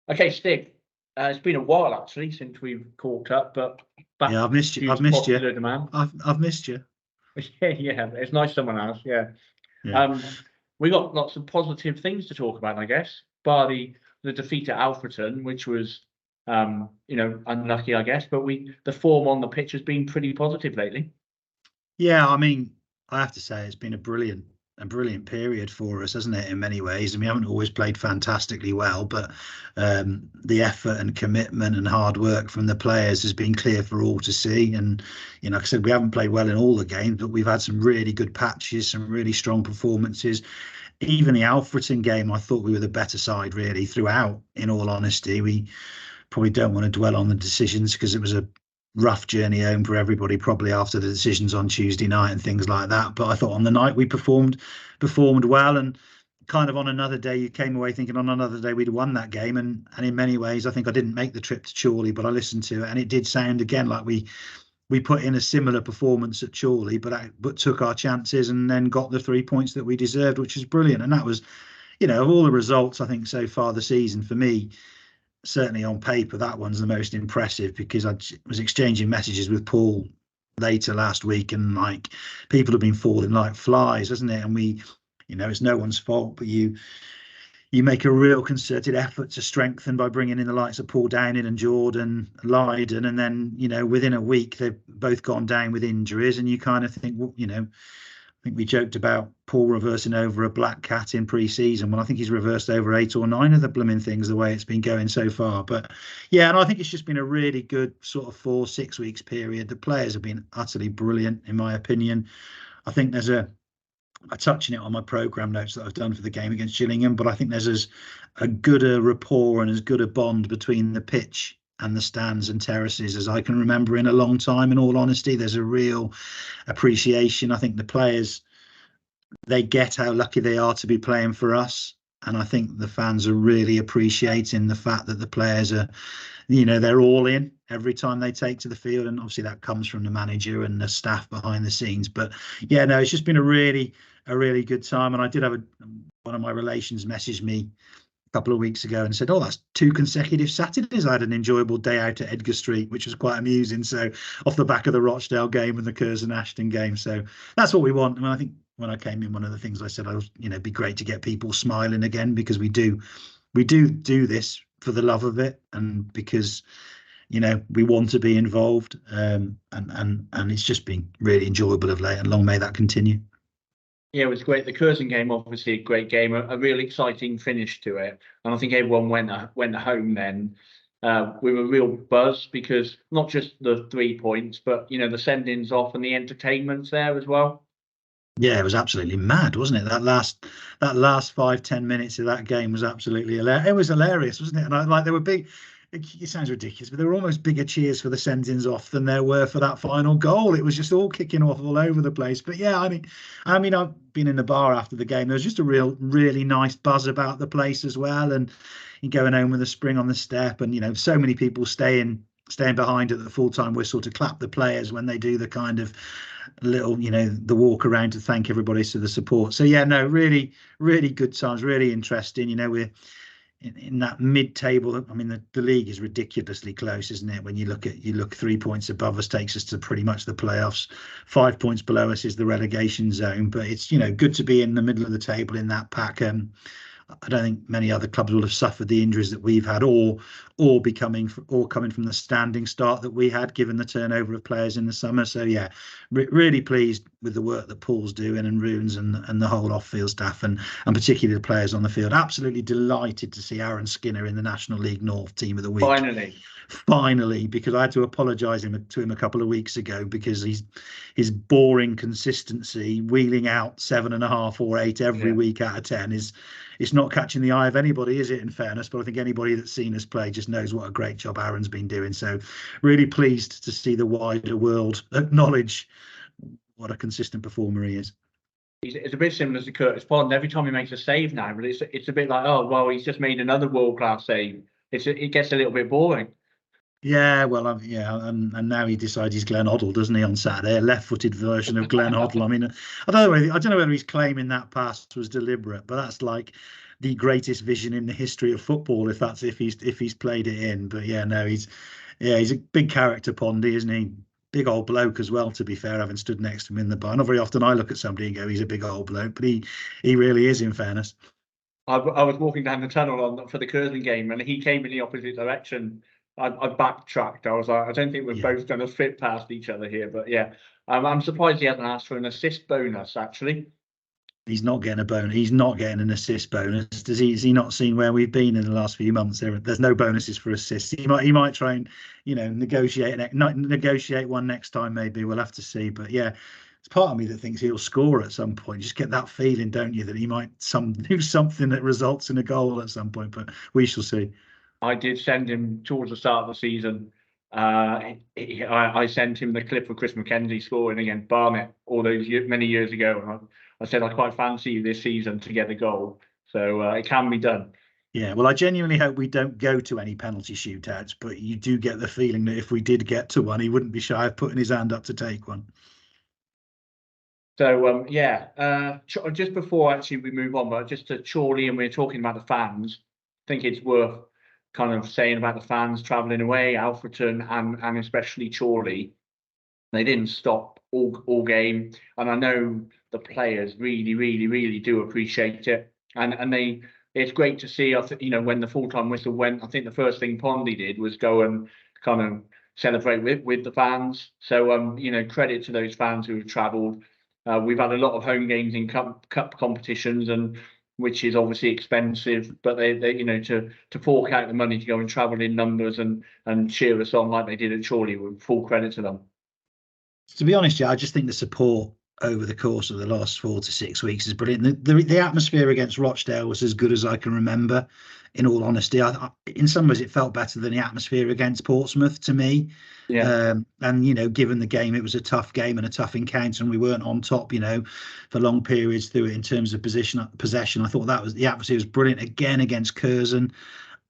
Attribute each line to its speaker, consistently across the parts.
Speaker 1: Okay, Stig. It's been a while actually since we've caught up, but back
Speaker 2: Yeah, I've missed you.
Speaker 1: to
Speaker 2: I've missed you.
Speaker 1: popular demand.
Speaker 2: I've missed you.
Speaker 1: Yeah, it's nice someone else. Yeah.
Speaker 2: Yeah.
Speaker 1: We got lots of positive things to talk about, I guess, bar the defeat at Alfreton, which was unlucky, I guess, but the form on the pitch has been pretty positive lately.
Speaker 2: Yeah, I mean, I have to say it's been a brilliant period for us, hasn't it, in many ways? And we haven't always played fantastically well, but the effort and commitment and hard work from the players has been clear for all to see. And, like I said, we haven't played well in all the games, but we've had some really good patches, some really strong performances. Even the Alfreton game, I thought we were the better side really throughout, in all honesty. We probably don't want to dwell on the decisions because it was a rough journey home for everybody, probably after the decisions on Tuesday night and things like that. But I thought on the night we performed well, and kind of on another day you came away thinking on another day we'd won that game. And in many ways I think I didn't make the trip to Chorley, but I listened to it and it did sound again like we put in a similar performance at Chorley, but took our chances and then got the 3 points that we deserved, which is brilliant. And that was, of all the results I think so far the season, for me, certainly on paper, that one's the most impressive, because I was exchanging messages with Paul later last week, and like, people have been falling like flies, hasn't it? And we, it's no one's fault, but you make a real concerted effort to strengthen by bringing in the likes of Paul Downing and Jordan Lydon, and then within a week they've both gone down with injuries, and you kind of think, well, I think we joked about Paul reversing over a black cat in pre-season. Well, I think he's reversed over 8 or 9 of the blooming things the way it's been going so far. But yeah, and I think it's just been a really good sort of 4-6 weeks period. The players have been utterly brilliant, in my opinion. I think there's I touch on it on my programme notes that I've done for the game against Gillingham, but I think there's as good a rapport and as good a bond between the pitch and the stands and terraces as I can remember in a long time. In all honesty, there's a real appreciation. I think the players, they get how lucky they are to be playing for us, and I think the fans are really appreciating the fact that the players are, they're all in every time they take to the field, and obviously that comes from the manager and the staff behind the scenes. But yeah, no, it's just been a really good time. And I did have one of my relations message me a couple of weeks ago and said, "Oh, that's 2 consecutive Saturdays I had an enjoyable day out at Edgar Street," which was quite amusing. So off the back of the Rochdale game and the Curzon Ashton game. So that's what we want. I mean, I think when I came in, one of the things I said, I was, be great to get people smiling again, because we do this for the love of it, and because we want to be involved, and it's just been really enjoyable of late, and long may that continue.
Speaker 1: Yeah, it was great. The Curzon game, obviously a great game, a really exciting finish to it, and I think everyone went home then with a real buzz, because not just the 3 points, but the send-ins off and the entertainment's there as well. Yeah,
Speaker 2: it was absolutely mad, wasn't it? That last 5-10 minutes of that game was absolutely hilarious. It was hilarious, wasn't it? And there were big. It sounds ridiculous, but there were almost bigger cheers for the send-ins off than there were for that final goal. It was just all kicking off all over the place. But yeah, I mean, I've been in the bar after the game. There was just a really nice buzz about the place as well, and you're going home with a spring on the step, and so many people staying behind at the full-time whistle to clap the players when they do the kind of little, the walk around to thank everybody for the support. So yeah, no, really good times, really interesting. We're in that mid-table. I mean, the league is ridiculously close, isn't it? When you look 3 points above us takes us to pretty much the playoffs. 5 points below us is the relegation zone. But it's good to be in the middle of the table in that pack. I don't think many other clubs will have suffered the injuries that we've had, or coming from the standing start that we had, given the turnover of players in the summer. So yeah, really pleased with the work that Paul's doing, and Runes and the whole off-field staff, and particularly the players on the field. Absolutely delighted to see Aaron Skinner in the National League North Team of the Week. Finally, because I had to apologise to him a couple of weeks ago, because his boring consistency, wheeling out 7.5 or 8 every week out of 10 it's not catching the eye of anybody, is it, in fairness? But I think anybody that's seen us play just knows what a great job Aaron's been doing. So really pleased to see the wider world acknowledge what a consistent performer he is.
Speaker 1: It's a bit similar to Curtis Pond. Every time he makes a save now, but it's a bit like, oh, well, he's just made another world-class save. It gets a little bit boring.
Speaker 2: Yeah, well, and now he decides he's Glenn Hoddle, doesn't he, on Saturday? A left-footed version of Glenn Hoddle. I mean, I don't know whether he's claiming that pass was deliberate, but that's like the greatest vision in the history of football, if he's played it in. But yeah, no, he's a big character, Pondy, isn't he? Big old bloke as well, to be fair, having stood next to him in the bar. Not very often I look at somebody and go, he's a big old bloke, but he really is, in fairness.
Speaker 1: I was walking down the tunnel for the Curzon game, and he came in the opposite direction. I backtracked. I was like, I don't think we're both going to fit past each other here. But yeah, I'm surprised he hasn't asked for an assist bonus, actually.
Speaker 2: He's not getting a bonus. He's not getting an assist bonus. Does he? Has he not seen where we've been in the last few months? There's no bonuses for assists. He might try and negotiate one next time. Maybe we'll have to see. But yeah, it's part of me that thinks he'll score at some point. You just get that feeling, don't you, that he might do something that results in a goal at some point. But we shall see.
Speaker 1: I did send him towards the start of the season. I sent him the clip of Chris McKenzie scoring against Barnet all those many years ago, and I said I quite fancy you this season to get a goal. So it can be done.
Speaker 2: Yeah, well, I genuinely hope we don't go to any penalty shootouts, but you do get the feeling that if we did get to one, he wouldn't be shy of putting his hand up to take one.
Speaker 1: So just before actually we move on, but just to Chorley, and we're talking about the fans, I think it's worth kind of saying about the fans travelling away, Alfreton and especially Chorley. They didn't stop all game, and I know the players really do appreciate it, and it's great to see. When the full-time whistle went, I think the first thing Pondy did was go and kind of celebrate with the fans. So credit to those fans who have travelled. We've had a lot of home games in cup competitions, and which is obviously expensive, but they to fork out the money to go and travel in numbers and cheer us on like they did at Chorley, with full credit to them.
Speaker 2: To be honest, I just think the support over the course of the last 4 to 6 weeks is brilliant. The atmosphere against Rochdale was as good as I can remember. In all honesty, in some ways it felt better than the atmosphere against Portsmouth to me.
Speaker 1: Yeah.
Speaker 2: And given the game, it was a tough game and a tough encounter, and we weren't on top, for long periods through it in terms of possession. I thought the atmosphere was brilliant again against Curzon.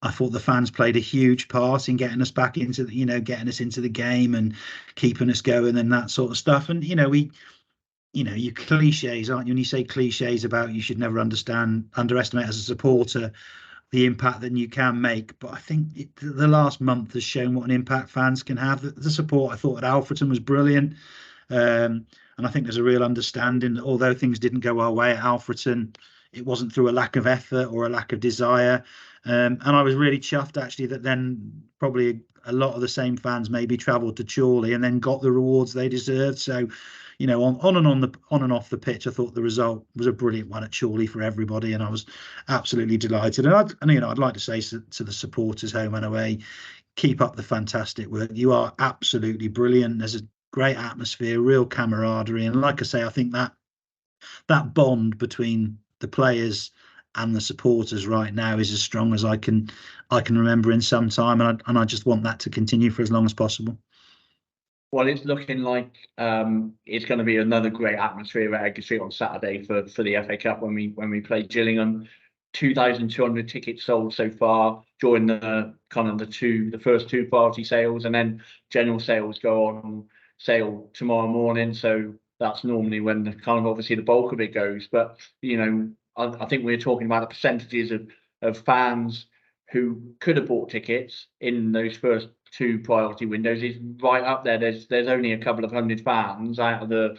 Speaker 2: I thought the fans played a huge part in getting us back into getting us into the game and keeping us going and that sort of stuff. And you cliches, aren't you? When you say cliches about you should never underestimate as a supporter the impact that you can make. But I think the last month has shown what an impact fans can have. The support I thought at Alfreton was brilliant. And I think there's a real understanding that although things didn't go our way at Alfreton, it wasn't through a lack of effort or a lack of desire. And I was really chuffed, actually, that then probably a lot of the same fans maybe travelled to Chorley and then got the rewards they deserved. So, on and off the pitch, I thought the result was a brilliant one at Chorley for everybody, and I was absolutely delighted. And I'd like to say to the supporters home and away, keep up the fantastic work. You are absolutely brilliant. There's a great atmosphere, real camaraderie, and like I say, I think that bond between the players and the supporters right now is as strong as I can remember in some time, and I just want that to continue for as long as possible.
Speaker 1: Well, it's looking like it's going to be another great atmosphere at Edgar Street on Saturday for the FA Cup when we play Gillingham. 2,200 tickets sold so far during the first two priority sales, and then general sales go on sale tomorrow morning. So that's normally when obviously the bulk of it goes. But I think we're talking about the percentages of fans who could have bought tickets in those first two priority windows is right up there. There's only a couple of hundred fans out of the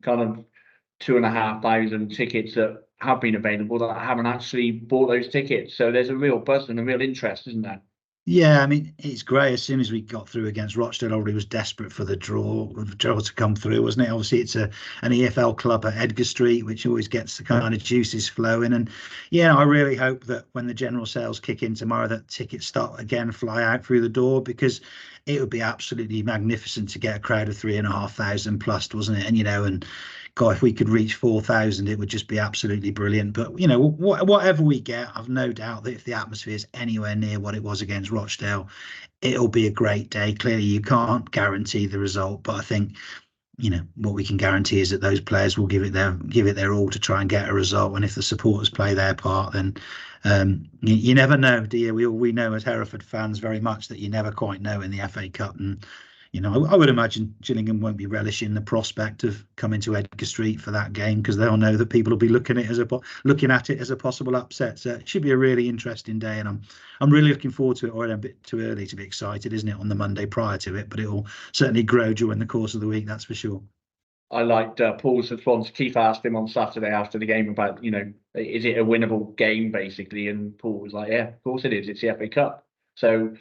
Speaker 1: 2,500 tickets that have been available that haven't actually bought those tickets. So there's a real buzz and a real interest, isn't there?
Speaker 2: Yeah, I mean, it's great. As soon as we got through against Rochdale, everybody was desperate for the draw to come through, wasn't it? Obviously, it's an EFL club at Edgar Street, which always gets the kind of juices flowing. And yeah, I really hope that when the general sales kick in tomorrow, that tickets start again fly out through the door, because it would be absolutely magnificent to get a crowd of 3,500 plus, wasn't it? And God, if we could reach 4,000, it would just be absolutely brilliant. But whatever we get, I've no doubt that if the atmosphere is anywhere near what it was against Rochdale, it'll be a great day. Clearly, you can't guarantee the result, but I think what we can guarantee is that those players will give it their all to try and get a result. And if the supporters play their part, then you never know, do you? We know as Hereford fans very much that you never quite know in the FA Cup, and I would imagine Gillingham won't be relishing the prospect of coming to Edgar Street for that game, because they'll know that people will be looking at it as a possible upset. So it should be a really interesting day, and I'm really looking forward to it. Already a bit too early to be excited, isn't it, on the Monday prior to it? But it will certainly grow during the course of the week, that's for sure.
Speaker 1: I liked Paul's response. Keith asked him on Saturday after the game about, is it a winnable game, basically? And Paul was like, yeah, of course it is. It's the FA Cup. So,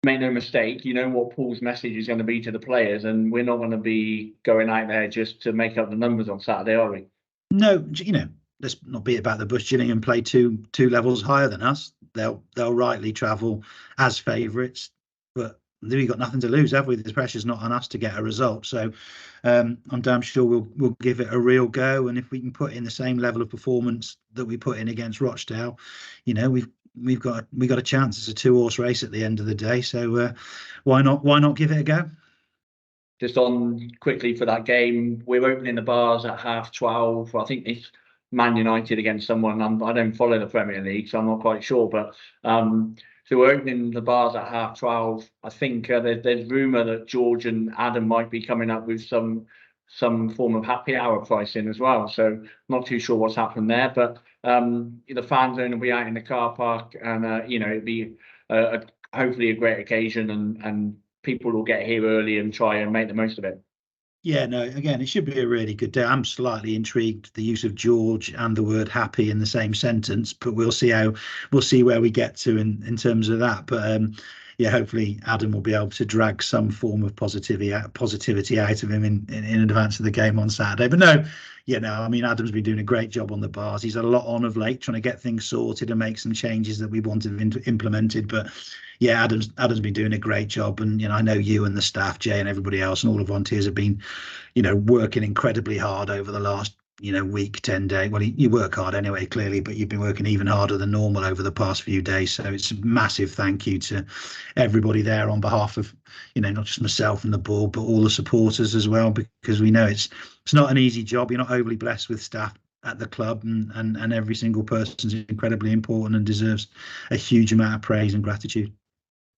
Speaker 1: make no mistake, you know what Paul's message is going to be to the players, and we're not going to be going out there just to make up the numbers on Saturday, are we?
Speaker 2: No, let's not beat about the bush. Gillingham play two levels higher than us. They'll rightly travel as favourites, but we've got nothing to lose, have we? The pressure's not on us to get a result. So I'm damn sure we'll give it a real go. And if we can put in the same level of performance that we put in against Rochdale, we've got a chance. It's a 2-horse race at the end of the day. So why not give it a go?
Speaker 1: Just on quickly for that game, we're opening the bars at 12:30. I think it's Man United against someone. I don't follow the Premier League, so I'm not quite sure. But so we're opening the bars at 12:30. I think there's rumour that George and Adam might be coming up with some form of happy hour pricing as well. So not too sure what's happened there. But the fan zone will be out in the car park, and it'll be hopefully a great occasion, and people will get here early and try and make the most of it.
Speaker 2: Yeah, no, again, it should be a really good day. I'm slightly intrigued the use of George and the word happy in the same sentence, but we'll see where we get to in terms of that. But yeah, hopefully Adam will be able to drag some form of positivity out of him in advance of the game on Saturday. But no, I mean, Adam's been doing a great job on the bars. He's had a lot on of late, trying to get things sorted and make some changes that we wanted implemented. But yeah, Adam's been doing a great job, and I know you and the staff, Jay, and everybody else, and all the volunteers have been, working incredibly hard over the last week, 10 days. Well, you work hard anyway, clearly, but you've been working even harder than normal over the past few days. So it's a massive thank you to everybody there on behalf of, not just myself and the board, but all the supporters as well, because we know it's not an easy job. You're not overly blessed with staff at the club, and every single person is incredibly important and deserves a huge amount of praise and gratitude.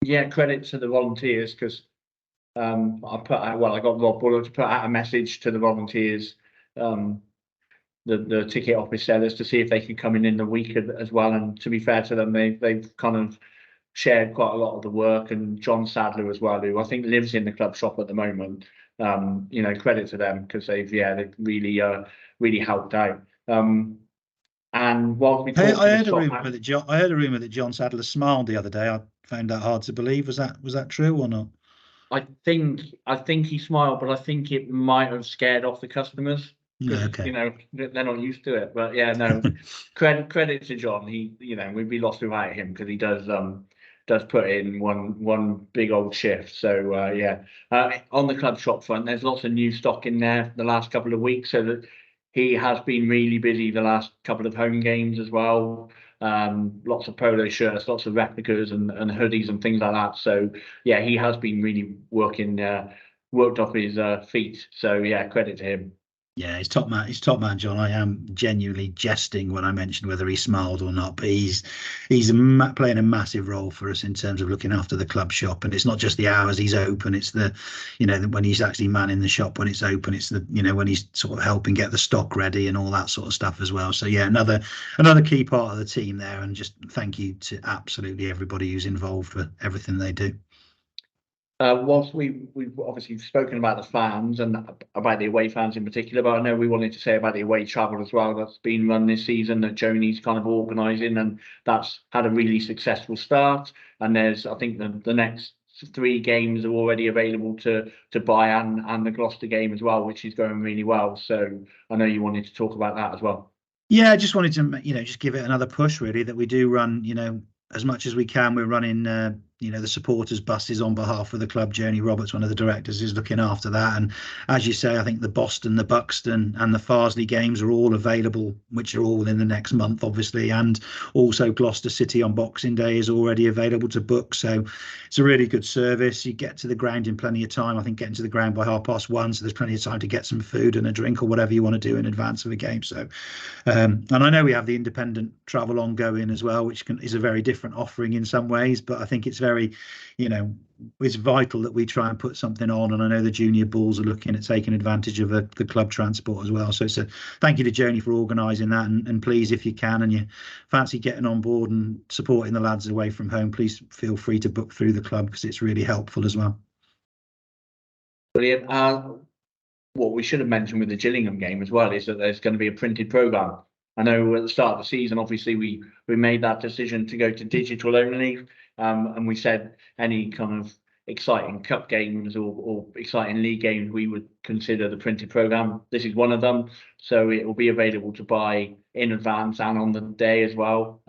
Speaker 1: Yeah, credit to the volunteers, because I got Rob Buller to put out a message to the volunteers, the ticket office sellers, to see if they could come in the week as well. And to be fair to them, they've kind of shared quite a lot of the work. And John Sadler as well, who I think lives in the club shop at the moment. Credit to them, because they've really helped out. And whilst we talked, I heard
Speaker 2: a rumor that John Sadler smiled the other day. I found that hard to believe. Was that true or not?
Speaker 1: I think he smiled, but I think it might have scared off the customers.
Speaker 2: Yeah, okay.
Speaker 1: They're not used to it. But yeah, no, credit to John. We'd be lost without him, because he does put in one big old shift. So on the club shop front, there's lots of new stock in there the last couple of weeks, so that he has been really busy the last couple of home games as well. Lots of polo shirts, lots of replicas and hoodies and things like that. So yeah, he has been really worked off his feet. So yeah, credit to him.
Speaker 2: Yeah, he's top man, John. I am genuinely jesting when I mentioned whether he smiled or not, but he's playing a massive role for us in terms of looking after the club shop. And it's not just the hours he's open; it's the, when he's actually manning the shop when it's open. It's the, when he's sort of helping get the stock ready and all that sort of stuff as well. So yeah, another key part of the team there. And just thank you to absolutely everybody who's involved for everything they do.
Speaker 1: Whilst we've obviously spoken about the fans and about the away fans in particular, but I know we wanted to say about the away travel as well that's been run this season, that Joni's kind of organising, and that's had a really successful start. And there's, I think, the next 3 games are already available to buy, and the Gloucester game as well, which is going really well. So I know you wanted to talk about that as well.
Speaker 2: Yeah, I just wanted to, just give it another push, really, that we do run, as much as we can. We're running, the supporters buses on behalf of the club. Joni Roberts, one of the directors, is looking after that. And as you say, I think the Boston, the Buxton and the Farsley games are all available, which are all in the next month, obviously. And also Gloucester City on Boxing Day is already available to book. So it's a really good service. You get to the ground in plenty of time. I think getting to the ground by 1:30. So there's plenty of time to get some food and a drink or whatever you want to do in advance of a game. So, and I know we have the independent travel ongoing as well, which is a very different offering in some ways, but I think it's very, it's vital that we try and put something on. And I know the junior bulls are looking at taking advantage of the club transport as well. So it's a thank you to Joni for organising that. And please, if you can and you fancy getting on board and supporting the lads away from home, please feel free to book through the club, because it's really helpful as well.
Speaker 1: Brilliant. What we should have mentioned with the Gillingham game as well is that there's going to be a printed programme. I know at the start of the season, obviously, we made that decision to go to digital only, and we said any kind of exciting cup games or exciting league games, we would consider the printed programme. This is one of them, so it will be available to buy in advance and on the day as well.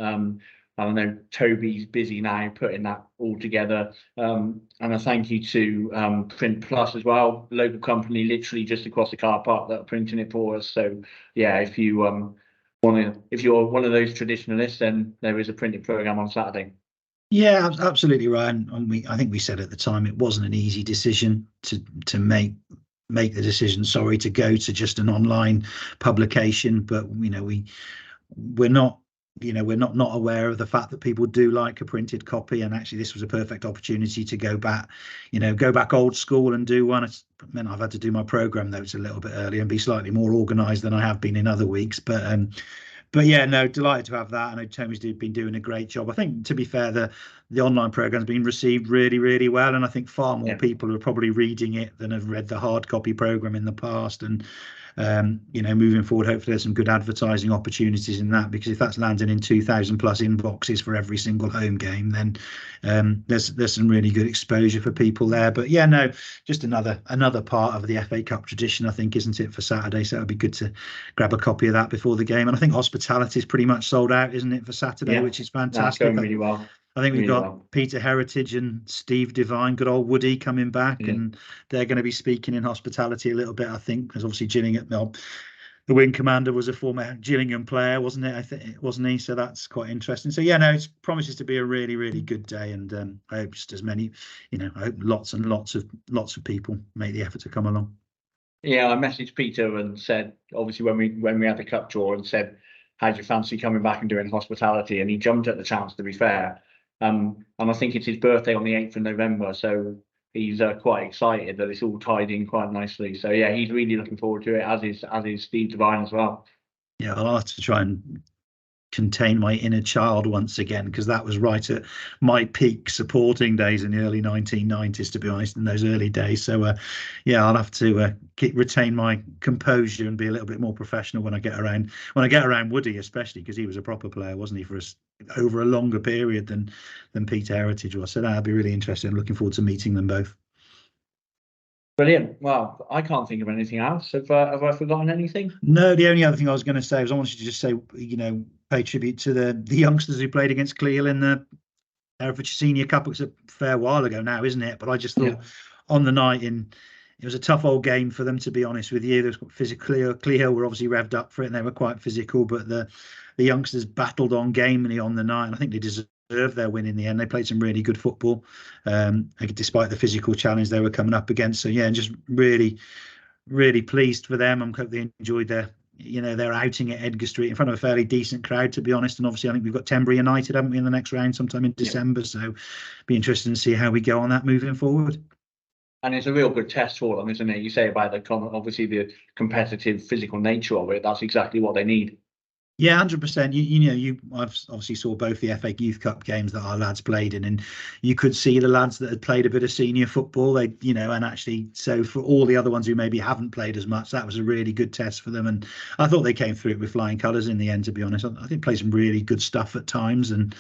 Speaker 1: I know Toby's busy now putting that all together. And a thank you to Print Plus as well, local company literally just across the car park that are printing it for us. So yeah, if you if you're one of those traditionalists, then there is a printed programme on Saturday.
Speaker 2: Yeah, absolutely right. And I think we said at the time it wasn't an easy decision to make the decision, to go to just an online publication, but we're not aware of the fact that people do like a printed copy, and actually this was a perfect opportunity to go back old school and do one. It's meant I've had to do my program notes a little bit earlier and be slightly more organised than I have been in other weeks, but yeah, no, delighted to have that. I know Tommy's been doing a great job. I think, to be fair, the online program's been received really, really well, and I think far more people are probably reading it than have read the hard copy program in the past. And moving forward, hopefully there's some good advertising opportunities in that, because if that's landing in 2,000 plus inboxes for every single home game, then there's some really good exposure for people there. But yeah, no, just another part of the FA Cup tradition, I think, isn't it, for Saturday? So it'd be good to grab a copy of that before the game. And I think hospitality is pretty much sold out, isn't it, for Saturday, which is fantastic.
Speaker 1: That's going really well.
Speaker 2: I think we've got Peter Heritage and Steve Devine, good old Woody, coming back, and they're going to be speaking in hospitality a little bit, I think, because obviously Gillingham, the wing commander was a former Gillingham player, wasn't it? I think, wasn't he? So that's quite interesting. So yeah, no, it promises to be a really, really good day, and I hope just as many, I hope lots and lots of people make the effort to come along.
Speaker 1: Yeah, I messaged Peter and said, obviously when we had the cup draw, and said, how do you fancy coming back and doing hospitality? And he jumped at the chance, to be fair. And I think it's his birthday on the 8th of November, so he's quite excited that it's all tied in quite nicely. So yeah, he's really looking forward to it, as is Steve Devine as well.
Speaker 2: Yeah, I'll have to try and contain my inner child once again, because that was right at my peak supporting days in the early 1990s, to be honest, in those early days. So yeah, I'll have to retain my composure and be a little bit more professional when I get around Woody, especially because he was a proper player, wasn't he, for us over a longer period than Peter Heritage was. So that'd be really interesting. I'm looking forward to meeting them both.
Speaker 1: Brilliant. Well, I can't think of anything else. Have I forgotten anything?
Speaker 2: No, the only other thing I was going to say was I wanted to just say, pay tribute to the youngsters who played against Cleal in the Herefordshire Senior Cup. It's a fair while ago now, isn't it? But I just thought on the night it was a tough old game for them, to be honest with you. There was physical. Cleal were obviously revved up for it, and they were quite physical, but the youngsters battled on gamely on the night, and I think they deserved their win in the end. They played some really good football, despite the physical challenge they were coming up against. So yeah, just really, really pleased for them. I hope they enjoyed their outing at Edgar Street in front of a fairly decent crowd, to be honest. And obviously I think we've got Tenbury United, haven't we, in the next round sometime in December. So be interested to see how we go on that moving forward.
Speaker 1: And it's a real good test for them, isn't it? You say about obviously the competitive physical nature of it. That's exactly what they need.
Speaker 2: Yeah, 100%. I've obviously saw both the FA Youth Cup games that our lads played in, and you could see the lads that had played a bit of senior football. And actually, so for all the other ones who maybe haven't played as much, that was a really good test for them. And I thought they came through it with flying colours in the end, to be honest. I think played some really good stuff at times, and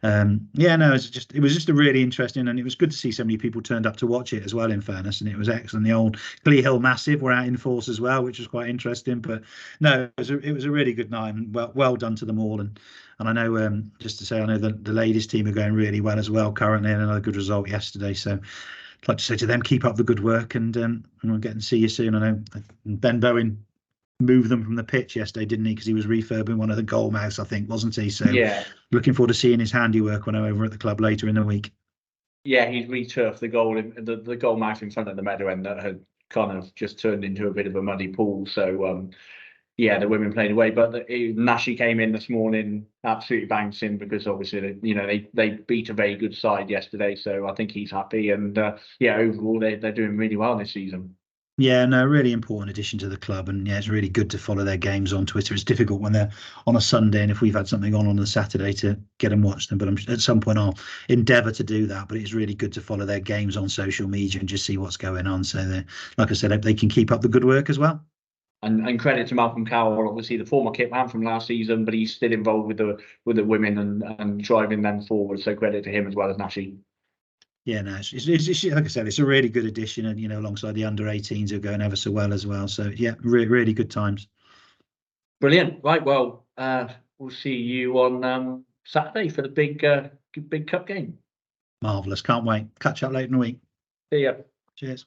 Speaker 2: it was just a really interesting, and it was good to see so many people turned up to watch it as well, in fairness, and it was excellent. The old Clee Hill Massive were out in force as well, which was quite interesting. But no, it was a really good night, and well done to them all. And I know, just to say, I know the ladies team are going really well as well currently, and another good result yesterday. So I'd like to say to them, keep up the good work, and we'll get and see you soon. I know Ben Bowen moved them from the pitch yesterday, didn't he? Because he was refurbing one of the goal mouths, I think, wasn't he? So yeah, looking forward to seeing his handiwork when I'm over at the club later in the week.
Speaker 1: Yeah, he's returfed the goal mouth in front of the meadow end that had kind of just turned into a bit of a muddy pool. So yeah, the women played away, but Nashi came in this morning absolutely bouncing because obviously they beat a very good side yesterday, so I think he's happy, and yeah, overall they're doing really well this season.
Speaker 2: Yeah, no, really important addition to the club, and yeah, it's really good to follow their games on Twitter. It's difficult when they're on a Sunday, and if we've had something on a Saturday to get and watch them, but at some point I'll endeavour to do that. But it's really good to follow their games on social media and just see what's going on. So, like I said, hope they can keep up the good work as well.
Speaker 1: And credit to Malcolm Cowell, obviously the former kit man from last season, but he's still involved with the women and driving them forward. So credit to him as well as Nashi.
Speaker 2: Yeah, no, it's like I said, it's a really good addition, and alongside the under-18s who are going ever so well as well. So yeah, really good times.
Speaker 1: Brilliant. Right, well, we'll see you on Saturday for the big cup game.
Speaker 2: Marvellous. Can't wait. Catch up later in the week.
Speaker 1: See ya.
Speaker 2: Cheers.